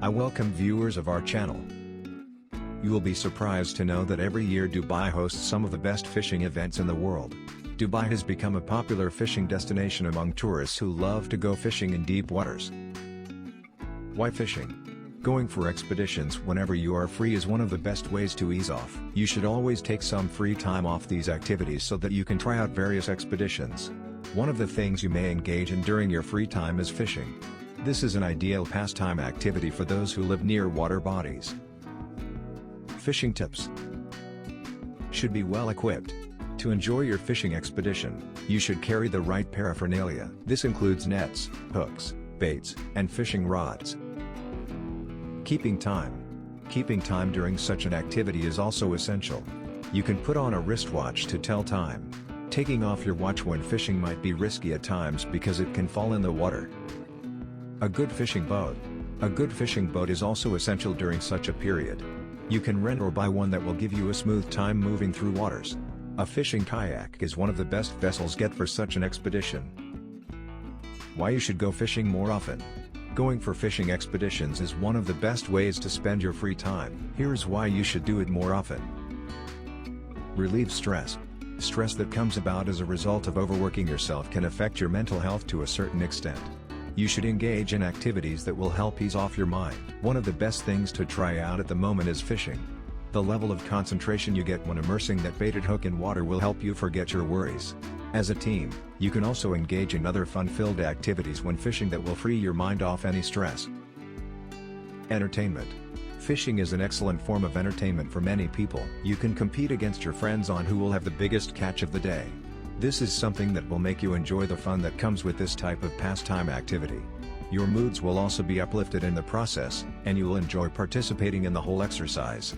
I welcome viewers of our channel. You will be surprised to know that every year Dubai hosts some of the best fishing events in the world. Dubai has become a popular fishing destination among tourists who love to go fishing in deep waters. Why fishing? Going for expeditions whenever you are free is one of the best ways to ease off. You should always take some free time off these activities so that you can try out various expeditions. One of the things you may engage in during your free time is fishing. This is an ideal pastime activity for those who live near water bodies. Fishing tips. Should be well equipped. To enjoy your fishing expedition, you should carry the right paraphernalia. This includes nets, hooks, baits, and fishing rods. Keeping time. Keeping time during such an activity is also essential. You can put on a wristwatch to tell time. Taking off your watch when fishing might be risky at times because it can fall in the water. A good fishing boat. A good fishing boat is also essential during such a period. You can rent or buy one that will give you a smooth time moving through waters. A fishing kayak is one of the best vessels get for such an expedition. Why you should go fishing more often. Going for fishing expeditions is one of the best ways to spend your free time. Here's why you should do it more often. Relieve stress. Stress that comes about as a result of overworking yourself can affect your mental health to a certain extent. You should engage in activities that will help ease off your mind. One of the best things to try out at the moment is fishing. The level of concentration you get when immersing that baited hook in water will help you forget your worries. As a team, you can also engage in other fun-filled activities when fishing that will free your mind off any stress. Entertainment. Fishing is an excellent form of entertainment for many people. You can compete against your friends on who will have the biggest catch of the day. This is something that will make you enjoy the fun that comes with this type of pastime activity. Your moods will also be uplifted in the process, and you will enjoy participating in the whole exercise.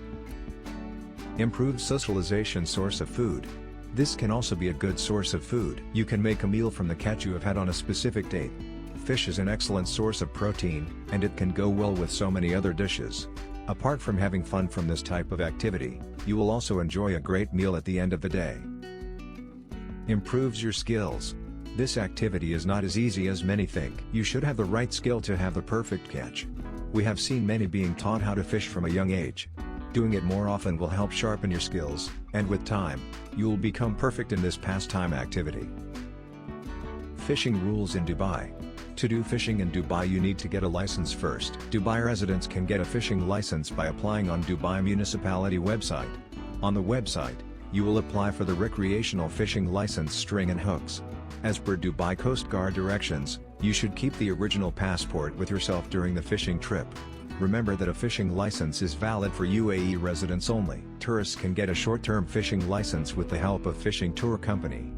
Improved socialization. Source of food. This can also be a good source of food. You can make a meal from the catch you have had on a specific date. Fish is an excellent source of protein, and it can go well with so many other dishes. Apart from having fun from this type of activity, you will also enjoy a great meal at the end of the day. Improves your skills. This activity is not as easy as many think. You should have the right skill to have the perfect catch. We have seen many being taught how to fish from a young age. Doing it more often will help sharpen your skills, and with time, you will become perfect in this pastime activity. Fishing rules in Dubai. To do fishing in Dubai you need to get a license first. Dubai residents can get a fishing license by applying on Dubai Municipality website. On the website, you will apply for the recreational fishing license string and hooks. As per Dubai Coast Guard directions, you should keep the original passport with yourself during the fishing trip. Remember that a fishing license is valid for UAE residents only. Tourists can get a short-term fishing license with the help of fishing tour company.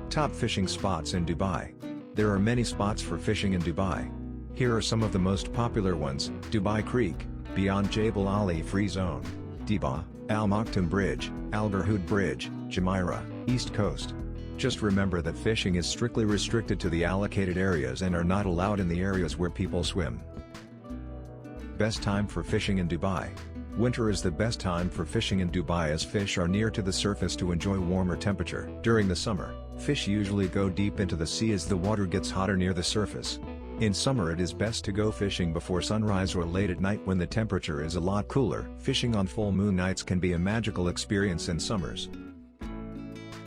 Top fishing spots in Dubai. There are many spots for fishing in Dubai. Here are some of the most popular ones: Dubai Creek, beyond Jebel Ali Free Zone, Diba, Al Maktoum Bridge, Al Garhoud Bridge, Jumeirah, East Coast. Just remember that fishing is strictly restricted to the allocated areas and are not allowed in the areas where people swim. Best time for fishing in Dubai. Winter is the best time for fishing in Dubai as fish are near to the surface to enjoy warmer temperature. During the summer, fish usually go deep into the sea as the water gets hotter near the surface. In summer it is best to go fishing before sunrise or late at night when the temperature is a lot cooler. Fishing on full moon nights can be a magical experience in summers.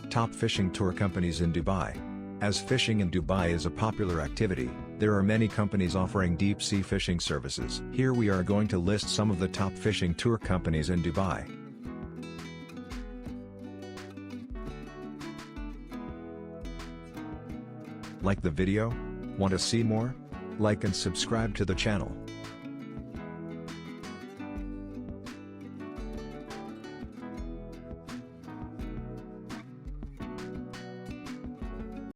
Top fishing tour companies in Dubai. As fishing in Dubai is a popular activity, there are many companies offering deep-sea fishing services. Here we are going to list some of the top fishing tour companies in Dubai. Like the video? Want to see more? Like and subscribe to the channel.